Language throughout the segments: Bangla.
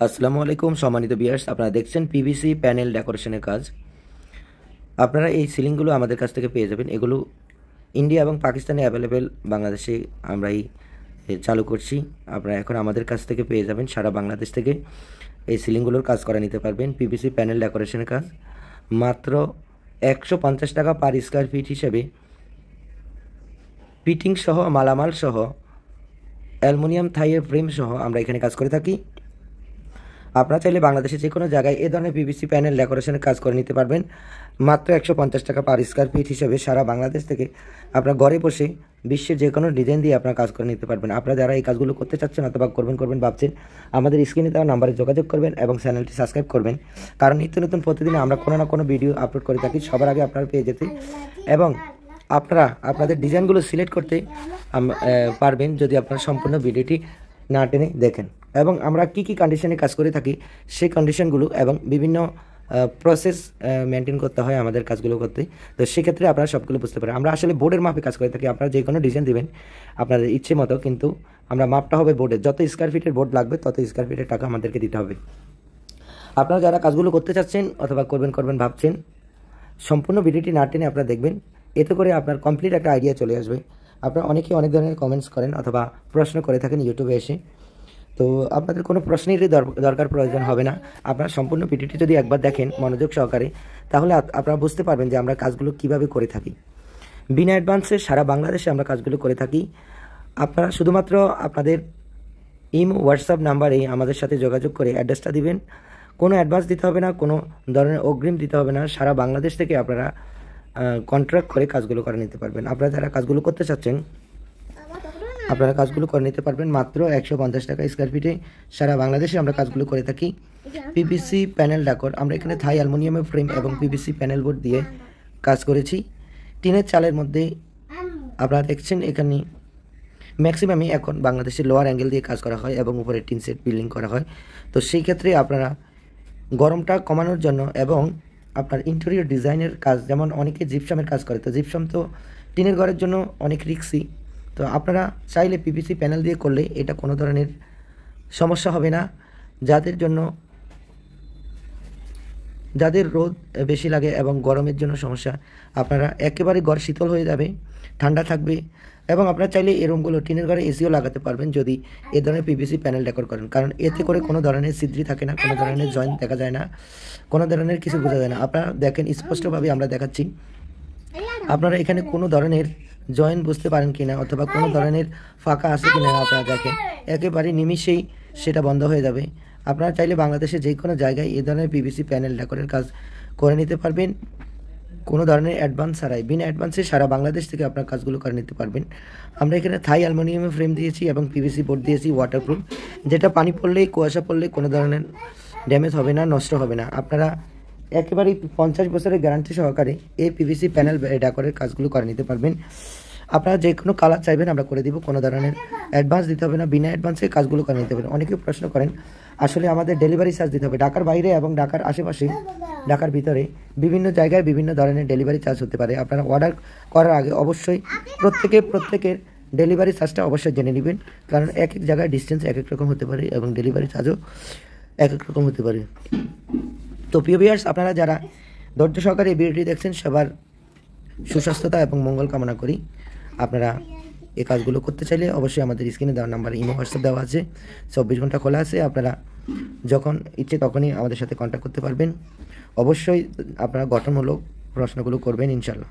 আসসালামু আলাইকুম সম্মানিত ভিউয়ার্স, আপনারা দেখছেন পিভিসি প্যানেল ডেকোরেশনের কাজ। আপনারা এই সিলিংগুলো আমাদের কাছ থেকে পেয়ে যাবেন। এগুলো ইন্ডিয়া এবং পাকিস্তানে অ্যাভেলেবেল, বাংলাদেশে আমরাই চালু করছি। আপনারা এখন আমাদের কাছ থেকে পেয়ে যাবেন। সারা বাংলাদেশ থেকে এই সিলিংগুলোর কাজ করা নিতে পারবেন। পিভিসি প্যানেল ডেকোরেশনের কাজ মাত্র 150 টাকা পার স্কোয়ার ফিট হিসেবে ফিটিং সহ, মালামাল সহ, অ্যালুমিনিয়াম থাইয়ের ফ্রেম সহ আমরা এখানে কাজ করে থাকি। আপনারা চাইলে বাংলাদেশে যে কোনো জায়গায় এ ধরনের পিভিসি প্যানেল ডেকোরেশনের কাজ করে নিতে পারবেন মাত্র 150 টাকা পার স্কোয়ার ফিট হিসেবে। সারা বাংলাদেশ থেকে আপনার ঘরে বসে বিশ্বের যে কোনো ডিজাইন দিয়ে আপনার কাজ করে নিতে পারবেন। আপনারা যারা এই কাজগুলো করতে চাচ্ছেন অথবা করবেন ভাবছেন, আমাদের স্ক্রিনে দেওয়া নাম্বারে যোগাযোগ করবেন এবং চ্যানেলটি সাবস্ক্রাইব করবেন, কারণ নিত্য নতুন প্রতিদিন আমরা কোনো না কোনো ভিডিও আপলোড করে থাকি সবার আগে আপনারা পেয়ে যেতে, এবং আপনারা আপনাদের ডিজাইনগুলো সিলেক্ট করতে পারবেন যদি আপনারা সম্পূর্ণ ভিডিওটি না টেনে দেখেন। এবং আমরা কি কি কন্ডিশনে কাজ করে থাকি সেই কন্ডিশনগুলো এবং বিভিন্ন প্রসেস মেনটেন করতে হয় আমাদের কাজগুলো করতে, তো সেক্ষেত্রে আপনারা সবগুলো বুঝতে পারেন। আমরা আসলে বোর্ডের মাপে কাজ করে থাকি। আপনারা যে কোনো ডিজাইন দেবেন আপনাদের ইচ্ছে মতো, কিন্তু আমরা মাপটা হবে বোর্ডের। যত স্কোয়ার ফিটের বোর্ড লাগবে তত স্কোয়ার ফিটের টাকা আমাদেরকে দিতে হবে। আপনারা যারা কাজগুলো করতে চাচ্ছেন অথবা করবেন ভাবছেন, সম্পূর্ণ ভিডিওটি না টেনে আপনারা দেখবেন, এতে করে আপনার কমপ্লিট একটা আইডিয়া চলে আসবে। আপনারা অনেকেই অনেক ধরনের কমেন্টস করেন অথবা প্রশ্ন করে থাকেন ইউটিউবে এসে, তো আপনাদের কোনো প্রশ্নেরই দরকার প্রয়োজন হবে না। আপনারা সম্পূর্ণ ভিডিওটি যদি একবার দেখেন মনোযোগ সহকারে, তাহলে আপনারা বুঝতে পারবেন যে আমরা কাজগুলো কিভাবে করে থাকি। বিনা অ্যাডভান্সে সারা বাংলাদেশে আমরা কাজগুলো করে থাকি। আপনারা শুধুমাত্র আপনাদের ইমো হোয়াটসঅ্যাপ নাম্বারে আমাদের সাথে যোগাযোগ করে অ্যাড্রেসটা দিবেন। কোনো অ্যাডভান্স দিতে হবে না, কোনো ধরনের অগ্রিম দিতে হবে না। সারা বাংলাদেশ থেকে আপনারা কন্ট্রাক্ট করে কাজগুলো করে নিতে পারবেন। আপনারা যারা কাজগুলো করতে চাচ্ছেন আপনারা কাজগুলো করে নিতে পারবেন মাত্র 150 টাকা স্কোয়ার ফিটে। সারা বাংলাদেশে আমরা কাজগুলো করে থাকি। পিভিসি প্যানেল ডেকোর আমরা এখানে থাই অ্যালুমিনিয়ামের ফ্রেম এবং পিভিসি প্যানেল বোর্ড দিয়ে কাজ করেছি। টিনের চালের মধ্যে আপনারা দেখছেন এখানে ম্যাক্সিমামই এখন বাংলাদেশে লোয়ার অ্যাঙ্গেল দিয়ে কাজ করা হয় এবং উপরে টিন সেট বিল্ডিং করা হয়। তো সেই ক্ষেত্রে আপনারা গরমটা কমানোর জন্য এবং আপনার ইন্টেরিয়র ডিজাইনের কাজ, যেমন অনেকে জিপসামের কাজ করে, তো জিপসাম তো টিনের ঘরের জন্য অনেক রিস্কি। তো আপনারা চাইলে পিভিসি প্যানেল দিয়ে করলে এটা কোনো ধরনের সমস্যা হবে না। যাদের রোদ বেশি লাগে এবং গরমের জন্য সমস্যা, আপনারা একেবারে ঘর শীতল হয়ে যাবে, ঠান্ডা থাকবে। এবং আপনারা চাইলে এই রুমগুলো টিনের ঘরে এসিও লাগাতে পারবেন যদি এ ধরনের পিভিসি প্যানেল ডেকোর করেন, কারণ এতে করে কোনো ধরনের ছিদ্রি থাকে না, কোনো ধরনের জয়েন্ট দেখা যায় না, কোনো ধরনের কিছু বোঝা যায় না। আপনারা দেখেন স্পষ্টভাবে আমরা দেখাচ্ছি, আপনারা এখানে কোনো ধরনের জয়েন্ট বুঝতে পারেন কিনা অথবা কোনো ধরনের ফাঁকা আছে কিনা আপনারা দেখেন, একেবারে নিমিষেই সেটা বন্ধ হয়ে যাবে। আপনারা চাইলে বাংলাদেশে যে কোনো জায়গায় এই ধরনের পিভিসি প্যানেল ডেকোরের কাজ করে নিতে পারবেন কোনো ধরনের অ্যাডভান্স ছাড়াই। বিনা অ্যাডভান্সে সারা বাংলাদেশ থেকে আপনার কাজগুলো করে নিতে পারবেন। আমরা এখানে থাই অ্যালুমিনিয়ামের ফ্রেম দিয়েছি এবং পিভিসি বোর্ড দিয়েছি ওয়াটারপ্রুফ, যেটা পানি পড়লেই কুয়াশা পড়লে কোনো ধরনের ড্যামেজ হবে না, নষ্ট হবে না। আপনারা একেবারেই 50 বছরের গ্যারান্টি সহকারে এই পিভিসি প্যানেল ডেকোরের কাজগুলো করে নিতে পারবেন। আপনারা যে কোনো কালার চাইবেন আমরা করে দিব, কোনো ধরনের অ্যাডভান্স দিতে হবে না, বিনা অ্যাডভান্সে কাজগুলো করে নিতে পারবেন। অনেকেই প্রশ্ন করেন আসলে আমাদের ডেলিভারি চার্জ দিতে হবে। ঢাকার বাইরে এবং ঢাকার আশেপাশে, ঢাকার ভিতরে বিভিন্ন জায়গায় বিভিন্ন ধরনের ডেলিভারি চার্জ হতে পারে। আপনারা অর্ডার করার আগে অবশ্যই প্রত্যেকের ডেলিভারি চার্জটা অবশ্যই জেনে নেবেন, কারণ এক এক জায়গায় ডিস্টেন্স এক এক রকম হতে পারে এবং ডেলিভারি চার্জও এক এক রকম হতে পারে। তো প্রিয় ভিউয়ার্স, আপনারা যারা ধৈর্য সহকারে এই ভিডিওটি দেখছেন সবার সুস্বাস্থ্যতা এবং মঙ্গল কামনা করি। আপনারা এই কাজগুলো করতে চাইলে অবশ্যই আমাদের স্ক্রিনে দেওয়া নাম্বার ইমো হোয়াটসঅ্যাপ দেওয়া আছে, 24 ঘন্টা খোলা আছে। আপনারা যখন ইচ্ছে তখনই আমাদের সাথে কন্ট্যাক্ট করতে পারবেন। অবশ্যই আপনারা গঠনমূলক প্রশ্নগুলো করবেন ইনশাল্লাহ।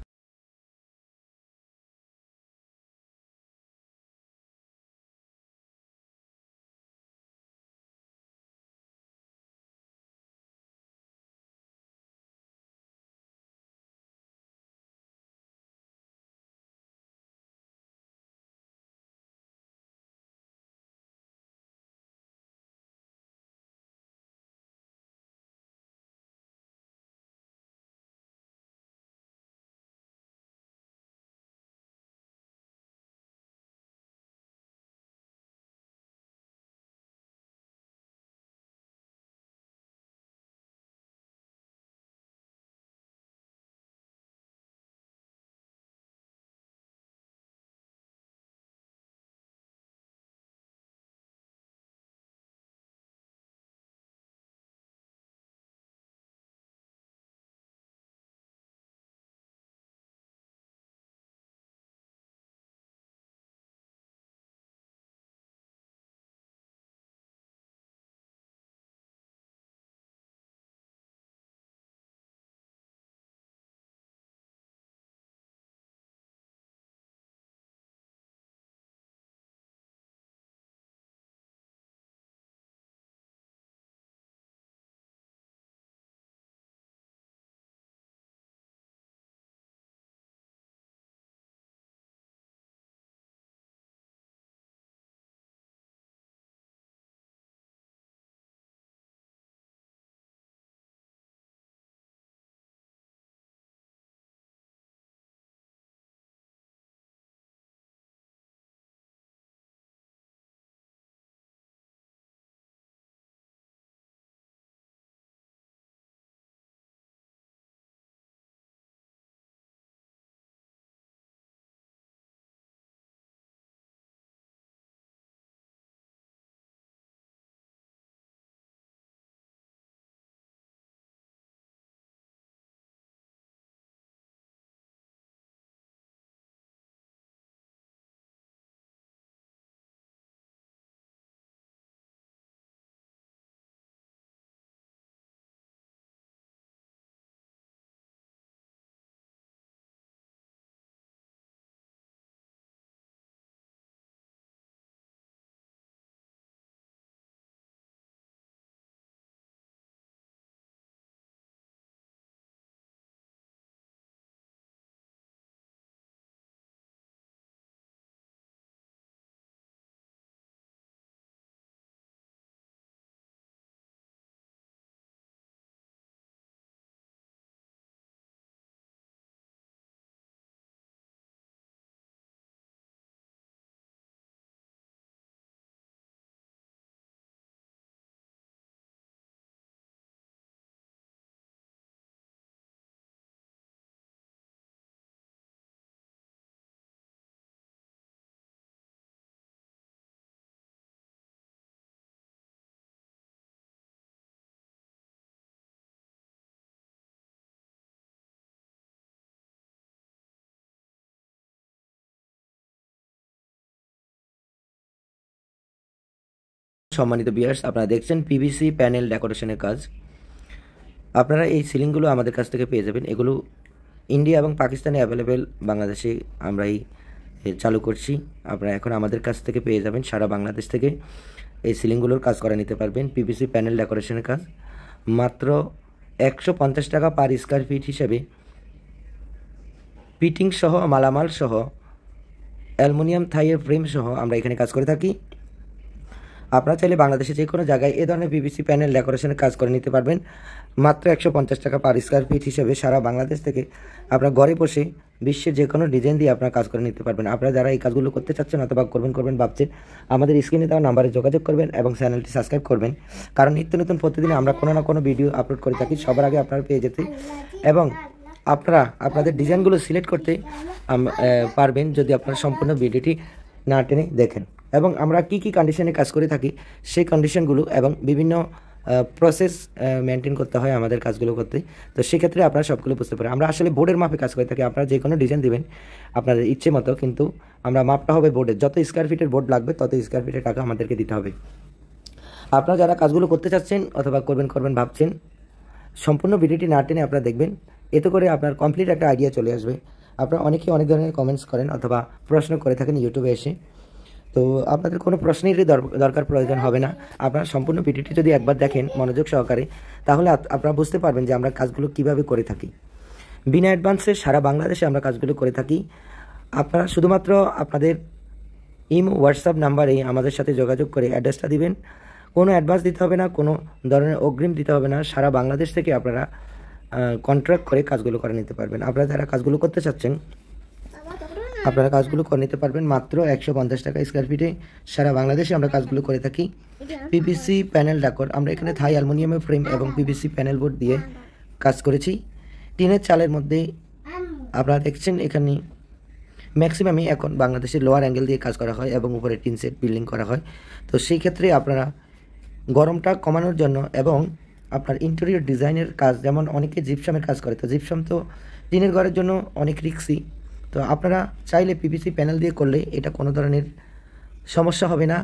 সম্মানিত ভিউয়ার্স, আপনারা দেখছেন পিভিসি প্যানেল ডেকোরেশনের কাজ। আপনারা এই সিলিংগুলো আমাদের কাছ থেকে পেয়ে যাবেন। এগুলো ইন্ডিয়া এবং পাকিস্তানে অ্যাভেলেবেল, বাংলাদেশে আমরাই চালু করছি। আপনারা এখন আমাদের কাছ থেকে পেয়ে যাবেন। সারা বাংলাদেশ থেকে এই সিলিংগুলোর কাজ করা নিতে পারবেন। পিভিসি প্যানেল ডেকোরেশনের কাজ মাত্র 150 টাকা পার স্কোয়ার ফিট হিসেবে ফিটিং সহ, মালামাল সহ, অ্যালুমিনিয়াম থাইয়ের ফ্রেম সহ আমরা এখানে কাজ করে থাকি। আপনারা চাইলে বাংলাদেশে যে কোনো জায়গায় এ ধরনের পিভিসি প্যানেল ডেকোরেশনের কাজ করে নিতে পারবেন মাত্র 150 টাকা পার স্কোয়ার ফিট হিসেবে। সারা বাংলাদেশ থেকে আপনার ঘরে বসে বিশ্বের যে কোনো ডিজাইন দিয়ে আপনারা কাজ করে নিতে পারবেন। আপনারা যারা এই কাজগুলো করতে চাচ্ছেন অথবা করবেন ভাবছেন, আমাদের স্ক্রিনে দেওয়া নাম্বারে যোগাযোগ করবেন এবং চ্যানেলটি সাবস্ক্রাইব করবেন, কারণ নিত্য নতুন প্রতিদিন আমরা কোনো না কোনো ভিডিও আপলোড করে থাকি সবার আগে আপনারা পেয়ে যেতে, এবং আপনারা আপনাদের ডিজাইনগুলো সিলেক্ট করতে পারবেন যদি আপনারা সম্পূর্ণ ভিডিওটি না টেনে দেখেন। এবং আমরা কি কি কন্ডিশনে কাজ করে থাকি সেই কন্ডিশনগুলো এবং বিভিন্ন প্রসেস মেনটেন করতে হয় আমাদের কাজগুলো করতে, তো সেক্ষেত্রে আপনারা সবগুলো বুঝতে পারেন। আমরা আসলে বোর্ডের মাপে কাজ করে থাকি। আপনারা যে কোনো ডিজাইন দেবেন আপনাদের ইচ্ছে মতো, কিন্তু আমরা মাপটা হবে বোর্ডের। যত স্কোয়ার ফিটের বোর্ড লাগবে তত স্কোয়ার ফিটের টাকা আমাদেরকে দিতে হবে। আপনারা যারা কাজগুলো করতে চাচ্ছেন অথবা করবেন ভাবছেন, সম্পূর্ণ ভিডিওটি না টেনে আপনারা দেখবেন, এতে করে আপনার কমপ্লিট একটা আইডিয়া চলে আসবে। আপনারা অনেকেই অনেক ধরনের কমেন্টস করেন অথবা প্রশ্ন করে থাকেন ইউটিউবে এসে, তো আপনাদের কোনো প্রশ্নেরই দরকার প্রয়োজন হবে না। আপনারা সম্পূর্ণ ভিডিওটি যদি একবার দেখেন মনোযোগ সহকারে, তাহলে আপনারা বুঝতে পারবেন যে আমরা কাজগুলো কিভাবে করে থাকি। বিনা অ্যাডভান্সে সারা বাংলাদেশে আমরা কাজগুলো করে থাকি। আপনারা শুধুমাত্র আপনাদের ইমো, হোয়াটসঅ্যাপ নাম্বারে আমাদের সাথে যোগাযোগ করে অ্যাড্রেসটা দিবেন। কোনো অ্যাডভান্স দিতে হবে না, কোনো ধরনের অগ্রিম দিতে হবে না। সারা বাংলাদেশ থেকে আপনারা কন্ট্রাক্ট করে কাজগুলো করে নিতে পারবেন। আপনারা যারা কাজগুলো করতে চাচ্ছেন আপনারা কাজগুলো করে নিতে পারবেন মাত্র 150 টাকা স্কোয়ার ফিটে। সারা বাংলাদেশে আমরা কাজগুলো করে থাকি। পিভিসি প্যানেল ডেকোর, আমরা এখানে থাই অ্যালুমিনিয়ামের ফ্রেম এবং পিভিসি প্যানেল বোর্ড দিয়ে কাজ করেছি। টিনের চালের মধ্যে আপনারা দেখছেন এখানে ম্যাক্সিমামই এখন বাংলাদেশের লোয়ার অ্যাঙ্গেল দিয়ে কাজ করা হয় এবং উপরে টিন সেট বিল্ডিং করা হয়। তো সেই ক্ষেত্রে আপনারা গরমটা কমানোর জন্য এবং আপনার ইন্টেরিয়র ডিজাইনের কাজ, যেমন অনেকে জিপসামের কাজ করে, তো জিপসাম তো টিনের ঘরের জন্য অনেক রিস্কি। তো আপনারা চাইলে পিভিসি প্যানেল দিয়ে করলে এটা কোনো ধরনের সমস্যা হবে না।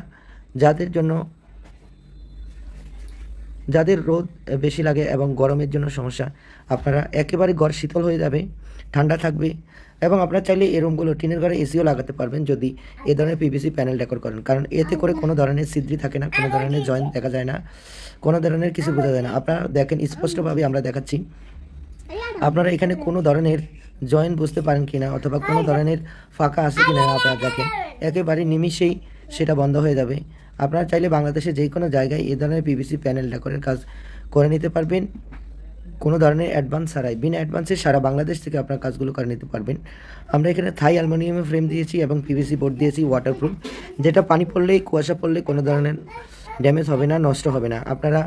যাদের রোদ বেশি লাগে এবং গরমের জন্য সমস্যা, আপনারা একেবারে ঘর শীতল হয়ে যাবে, ঠান্ডা থাকবে। এবং আপনারা চাইলে এই রুমগুলো টিনের ঘরে এসিও লাগাতে পারবেন যদি এ ধরনের পিভিসি প্যানেল ডেকোর করেন, কারণ এতে করে কোনো ধরনের ছিদ্রি থাকে না, কোনো ধরনের জয়েন্ট দেখা যায় না, কোনো ধরনের কিছু বোঝা যায় না। আপনারা দেখেন স্পষ্টভাবে আমরা দেখাচ্ছি, আপনারা এখানে কোনো ধরনের জয়েন্ট বুঝতে পারেন কিনা অথবা কোনো ধরনের ফাঁকা আছে কিনা আপনারা দেখেন, একেবারে নিমিষেই সেটা বন্ধ হয়ে যাবে। আপনারা চাইলে বাংলাদেশে যে কোনো জায়গায় এই ধরনের পিভিসি প্যানেল ডেকোরের কাজ করে নিতে পারবেন কোনো ধরনের অ্যাডভান্স ছাড়াই। বিনা অ্যাডভান্সে সারা বাংলাদেশ থেকে আপনার কাজগুলো করে নিতে পারবেন। আমরা এখানে থাই অ্যালুমিনিয়ামের ফ্রেম দিয়েছি এবং পিভিসি বোর্ড দিয়েছি ওয়াটারপ্রুফ, যেটা পানি পড়লে, কুয়াশা পড়লে কোনো ধরনের ড্যামেজ হবে না, নষ্ট হবে না। আপনারা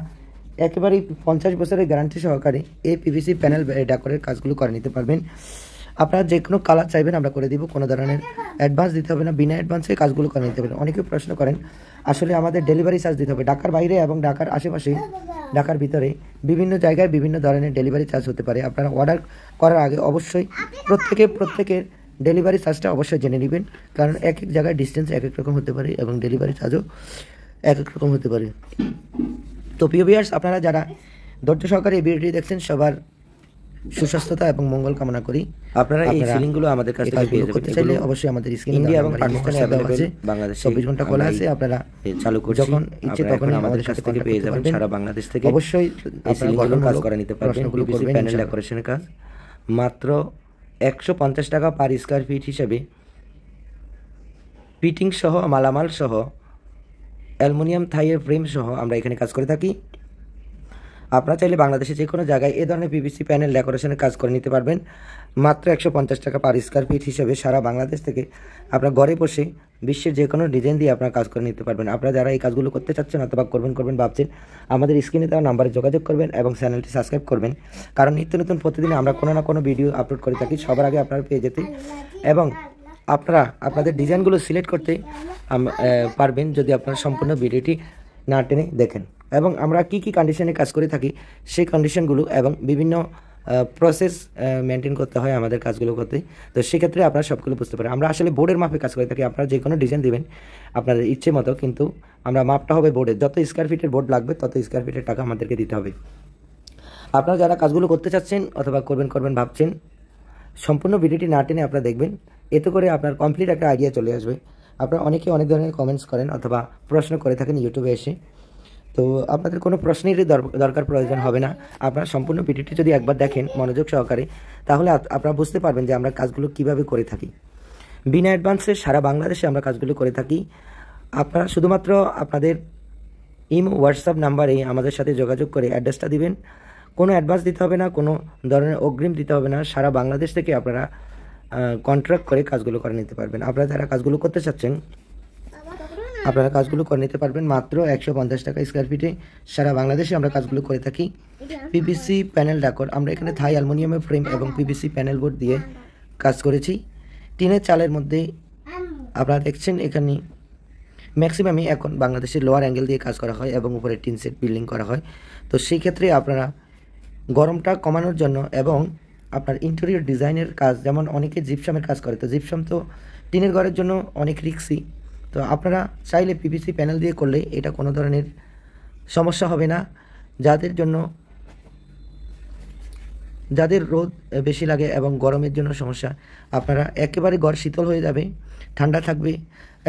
একেবারেই 50 বছরের গ্যারান্টি সহকারে এই পিভিসি প্যানেল ডেকোরের কাজগুলো করে নিতে পারবেন। আপনারা যে কোনো কালার চাইবেন আমরা করে দিব, কোনো ধরনের অ্যাডভান্স দিতে হবে না, বিনা অ্যাডভান্সে কাজগুলো করে নিতে পারেন। অনেকে প্রশ্ন করেন আসলে আমাদের ডেলিভারি চার্জ দিতে হবে। ঢাকার বাইরে এবং ঢাকার আশেপাশে, ঢাকার ভিতরে বিভিন্ন জায়গায় বিভিন্ন ধরনের ডেলিভারি চার্জ হতে পারে। আপনারা অর্ডার করার আগে অবশ্যই প্রত্যেকের ডেলিভারি চার্জটা অবশ্যই জেনে নেবেন, কারণ এক এক জায়গায় ডিস্টেন্স এক এক রকম হতে পারে এবং ডেলিভারি চার্জও এক এক রকম হতে পারে। তো প্রিয় ভিউয়ার্স, আপনারা যারা ধৈর্য সহকারে এই ভিডিওটি দেখছেন সবার সুস্বাস্থ্যতা এবং মঙ্গল কামনা করি। আপনারা এই সিলিংগুলো আমাদের কাছ থেকে পেয়ে যাবেন। চাইলে অবশ্যই আমাদের স্ক্রিনে ইন্ডিয়া এবং পাকিস্তানে অ্যাভেলেবল আছে, বাংলাদেশে 24 ঘন্টা খোলা আছে। আপনারা চালু করুন, যখন ইচ্ছে তখন আমাদের কাছ থেকে পেয়ে যাবেন। সারা বাংলাদেশ থেকে অবশ্যই এই সিলিংগুলো কাজ করে নিতে পারবেন। পিভিসি প্যানেল ডেকোরেশনের কাজ মাত্র 150 টাকা পার স্কোয়ার ফিট হিসেবে ফিটিং সহ, মালামাল সহ, অ্যালুমিনিয়াম থাইয়ের ফ্রেম সহ আমরা এখানে কাজ করে থাকি। আপনারা চাইলে বাংলাদেশে যে কোনো জায়গায় এ ধরনের পিভিসি প্যানেল ডেকোরেশনের কাজ করে নিতে পারবেন মাত্র 150 টাকা পার স্কোয়ার ফিট হিসেবে। সারা বাংলাদেশ থেকে আপনার ঘরে বসে বিশ্বের যে কোনো ডিজাইন দিয়ে আপনারা কাজ করে নিতে পারবেন। আপনারা যারা এই কাজগুলো করতে চাচ্ছেন অথবা করবেন ভাবছেন, আমাদের স্ক্রিনে দেওয়া নাম্বারে যোগাযোগ করবেন এবং চ্যানেলটি সাবস্ক্রাইব করবেন, কারণ নিত্য নতুন প্রতিদিন আমরা কোনো না কোনো ভিডিও আপলোড করে থাকি সবার আগে আপনারা পেয়ে যেতে, এবং আপনারা আপনাদের ডিজাইনগুলো সিলেক্ট করতে পারবেন যদি আপনারা সম্পূর্ণ ভিডিওটি না টেনে দেখেন। এবং আমরা কি কি কন্ডিশনে কাজ করে থাকি সেই কন্ডিশনগুলো এবং বিভিন্ন প্রসেস মেনটেন করতে হয় আমাদের কাজগুলো করতে। তো সেক্ষেত্রে আপনারা সবগুলো বুঝতে পারেন। আমরা আসলে বোর্ডের মাপে কাজ করে থাকি। আপনারা যে কোনো ডিজাইন দেবেন আপনাদের ইচ্ছে মতো, কিন্তু আমরা মাপটা হবে বোর্ডের। যত স্কোয়ার ফিটের বোর্ড লাগবে তত স্কোয়ার ফিটের টাকা আমাদেরকে দিতে হবে। আপনারা যারা কাজগুলো করতে চাচ্ছেন অথবা করবেন ভাবছেন, সম্পূর্ণ ভিডিওটি না টেনে আপনারা দেখবেন, এতে করে আপনার কমপ্লিট একটা আইডিয়া চলে আসবে। আপনারা অনেকে অনেক ধরনের কমেন্টস করেন অথবা প্রশ্ন করে থাকেন ইউটিউবে এসে, তো আপনাদের কোনো প্রশ্নেরই দরকার প্রয়োজন হবে না। আপনারা সম্পূর্ণ ভিডিওটি যদি একবার দেখেন মনোযোগ সহকারে, তাহলে আপনারা বুঝতে পারবেন যে আমরা কাজগুলো কিভাবে করে থাকি। বিনা অ্যাডভান্সে সারা বাংলাদেশে আমরা কাজগুলো করে থাকি। আপনারা শুধুমাত্র আপনাদের ইমো হোয়াটসঅ্যাপ নাম্বারে আমাদের সাথে যোগাযোগ করে অ্যাড্রেসটা দিবেন। কোনো অ্যাডভান্স দিতে হবে না, কোনো ধরনের অগ্রিম দিতে হবে না। সারা বাংলাদেশ থেকে আপনারা কন্ট্রাক্ট করে কাজগুলো করে নিতে পারবেন। আপনারা যারা কাজগুলো করতে চাচ্ছেন আপনারা কাজগুলো করে নিতে পারবেন মাত্র 150 টাকা স্কোয়ার ফিটে। সারা বাংলাদেশে আমরা কাজগুলো করে থাকি। পিভিসি প্যানেল ডেকর, আমরা এখানে থাই অ্যালুমিনিয়ামের ফ্রেম এবং পিভিসি প্যানেল বোর্ড দিয়ে কাজ করেছি। টিনের চালের মধ্যে আপনারা দেখছেন এখানে ম্যাক্সিমামই এখন বাংলাদেশের লোয়ার অ্যাঙ্গেল দিয়ে কাজ করা হয় এবং উপরে টিন সেট বিল্ডিং করা হয়। তো সেই ক্ষেত্রে আপনারা গরমটা কমানোর জন্য এবং আপনার ইন্টেরিয়র ডিজাইনের কাজ, যেমন অনেকে জিপসামের কাজ করে, তো জিপসাম তো টিনের ঘরের জন্য অনেক রিস্কি। তো আপনারা চাইলে পিভিসি প্যানেল দিয়ে করলে এটা কোনো ধরনের সমস্যা হবে না। যাদের রোদ বেশি লাগে এবং গরমের জন্য সমস্যা, আপনারা একেবারে ঘর শীতল হয়ে যাবে, ঠান্ডা থাকবে।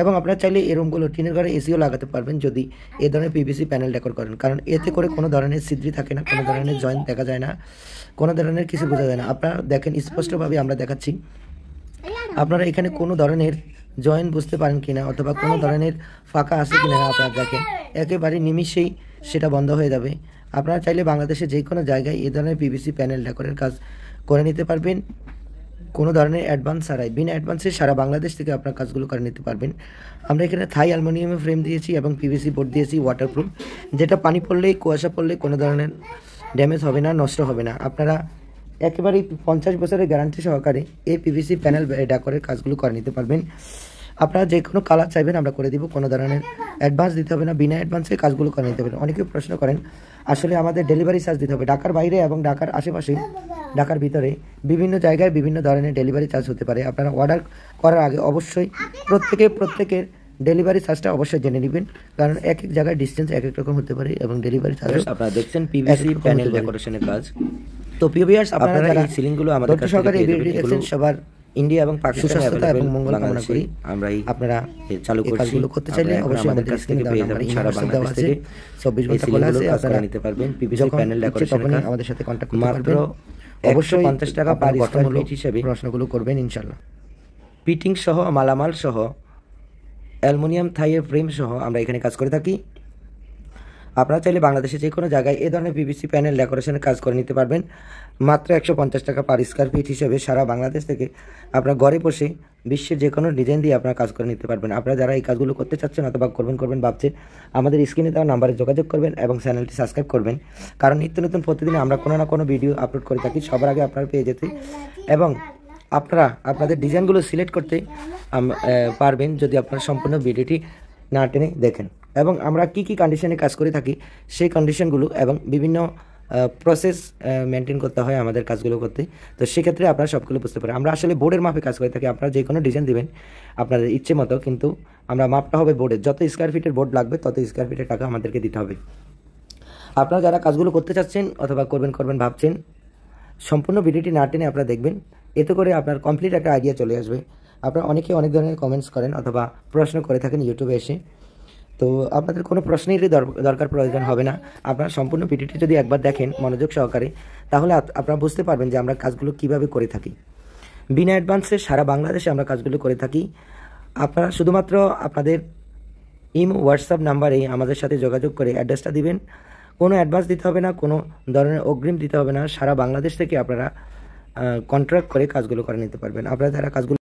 এবং আপনারা চাইলে এই রুমগুলো টিনের ঘরে এসিও লাগাতে পারবেন যদি এ ধরনের পিভিসি প্যানেল ডেকর করেন, কারণ এতে করে কোনো ধরনের ছিদ্রি থাকে না, কোনো ধরনের জয়েন্ট দেখা যায় না, কোনো ধরনের কিছু বোঝা যায় না। আপনারা দেখেন স্পষ্টভাবে আমরা দেখাচ্ছি, আপনারা এখানে কোনো ধরনের জয়েন্ট বুঝতে পারেন কিনা অথবা কোনো ধরনের ফাঁকা আছে কিনা আপনারা দেখেন, একেবারে নিমিষেই সেটা বন্ধ হয়ে যাবে। আপনারা চাইলে বাংলাদেশে যে কোনো জায়গায় এই ধরনের পিভিসি প্যানেল ডেকরের কাজ করে নিতে পারবেন কোনো ধরনের অ্যাডভান্স ছাড়াই। বিনা অ্যাডভান্সে সারা বাংলাদেশ থেকে আপনার কাজগুলো করে নিতে পারবেন। আমরা এখানে থাই অ্যালুমিনিয়ামের ফ্রেম দিয়েছি এবং পিভিসি বোর্ড দিয়েছি ওয়াটারপ্রুফ, যেটা পানি পড়লে কুয়াশা পড়লে কোনো ধরনের ড্যামেজ হবে না, নষ্ট হবে না। আপনারা একেবারেই 50 বছরের গ্যারান্টি সহকারে এই পিভিসি প্যানেল ডেকরের কাজগুলো করে নিতে পারবেন। আপনারা যে কোনো কালার চাইবেন আমরা করে দিব, কোনো ধরনের অ্যাডভান্স দিতে হবে না, বিনা অ্যাডভান্সে কাজগুলো করে নিতে পারবেন। অনেকে প্রশ্ন করেন আসলে আমাদের ডেলিভারি চার্জ দিতে হবে। ঢাকার বাইরে এবং ঢাকার আশেপাশে, ঢাকার ভিতরে বিভিন্ন জায়গায় বিভিন্ন ধরনের ডেলিভারি চার্জ হতে পারে। আপনারা অর্ডার করার আগে অবশ্যই প্রত্যেকের ডেলিভারি চার্জটা অবশ্যই জেনে নেবেন, কারণ এক এক জায়গায় ডিস্টেন্স এক এক রকম হতে পারে এবং ডেলিভারি চার্জ। আপনারা দেখছেন পিভিসি প্যানেল ডেকোরেশনের কাজ। তো ভিউয়ার্স, আপনারা এই সিলিংগুলো আমাদের কাছে সহকারে এই ভিডিওটি দেখছেন, সবার ইন্ডিয়া এবং পাকিস্তানে এবং মঙ্গল কামনা করি। আমরা আপনারা চালু কাজগুলো করতে চাইলে অবশ্যই আমাদের কাছ থেকে পেয়ে যাবেন। সারা বাংলাদেশ থেকে 24 ঘন্টা খোলা আছে, আপনারা নিতে পারবেন। পিভিসি প্যানেল ডেকোরেশন আমাদের সাথে কন্টাক্ট করতে পারবেন। অবশ্যই 50 টাকা পার স্কয়ার ফিট হিসেবে প্রশ্নগুলো করবেন ইনশাআল্লাহ। ফিটিং সহ, মালামাল সহ, অ্যালুমিনিয়াম থাইয়ের ফ্রেম সহ আমরা এখানে কাজ করে থাকি। আপনারা চাইলে বাংলাদেশে যে কোনো জায়গায় এই ধরনের পিভিসি প্যানেল ডেকোরেশনের কাজ করে নিতে পারবেন মাত্র 150 টাকা পার স্কয়ার ফিট হিসেবে। সারা বাংলাদেশ থেকে আপনারা ঘরে বসে বিশ্বের যে কোনো ডিজাইন দিয়ে আপনারা কাজ করে নিতে পারবেন। আপনারা যারা এই কাজগুলো করতে চাচ্ছেন অথবা করবেন ভাবছেন, আমাদের স্ক্রিনে দেওয়া নাম্বারে যোগাযোগ করবেন এবং চ্যানেলটি সাবস্ক্রাইব করবেন, কারণ নিত্য নতুন প্রতিদিন আমরা কোনো না কোনো ভিডিও আপলোড করে থাকি সবার আগে আপনারা পেয়ে যেতে। এবং আপনারা আপনাদের ডিজাইনগুলো সিলেক্ট করতে পারবেন যদি আপনারা সম্পূর্ণ ভিডিওটি না টেনে দেখেন। এবং আমরা কি কি কন্ডিশনে কাজ করে থাকি সেই কন্ডিশনগুলো এবং বিভিন্ন প্রসেস মেনটেন করতে হয় আমাদের কাজগুলো করতে। তো সেক্ষেত্রে আপনারা সবগুলো বুঝতে পারেন। আমরা আসলে বোর্ডের মাপে কাজ করে থাকি। আপনারা যে কোনো ডিজাইন দেবেন আপনাদের ইচ্ছে মতো, কিন্তু আমরা মাপটা হবে বোর্ডের। যত স্কোয়ার ফিটের বোর্ড লাগবে তত স্কোয়ার ফিটের টাকা আমাদেরকে দিতে হবে। আপনারা যারা কাজগুলো করতে চাচ্ছেন অথবা করবেন ভাবছেন, সম্পূর্ণ ভিডিওটি না টেনে আপনারা দেখবেন, এতে করে আপনার কমপ্লিট একটা আইডিয়া চলে আসবে। আপনারা অনেকে অনেক ধরনের কমেন্টস করেন অথবা প্রশ্ন করে থাকেন ইউটিউবে এসে, তো আপনাদের কোনো প্রশ্নেরই দরকার প্রয়োজন হবে না। আপনারা সম্পূর্ণ ভিডিওটি যদি একবার দেখেন মনোযোগ সহকারে, তাহলে আপনারা বুঝতে পারবেন যে আমরা কাজগুলো কিভাবে করে থাকি। বিনা অ্যাডভান্সে সারা বাংলাদেশে আমরা কাজগুলো করে থাকি। আপনারা শুধুমাত্র আপনাদের ইমো হোয়াটসঅ্যাপ নাম্বারে আমাদের সাথে যোগাযোগ করে অ্যাড্রেসটা দিবেন। কোনো অ্যাডভান্স দিতে হবে না, কোনো ধরনের অগ্রিম দিতে হবে না। সারা বাংলাদেশ থেকে আপনারা কন্ট্রাক্ট করে কাজগুলো করে নিতে পারবেন। আপনারা যারা কাজগুলো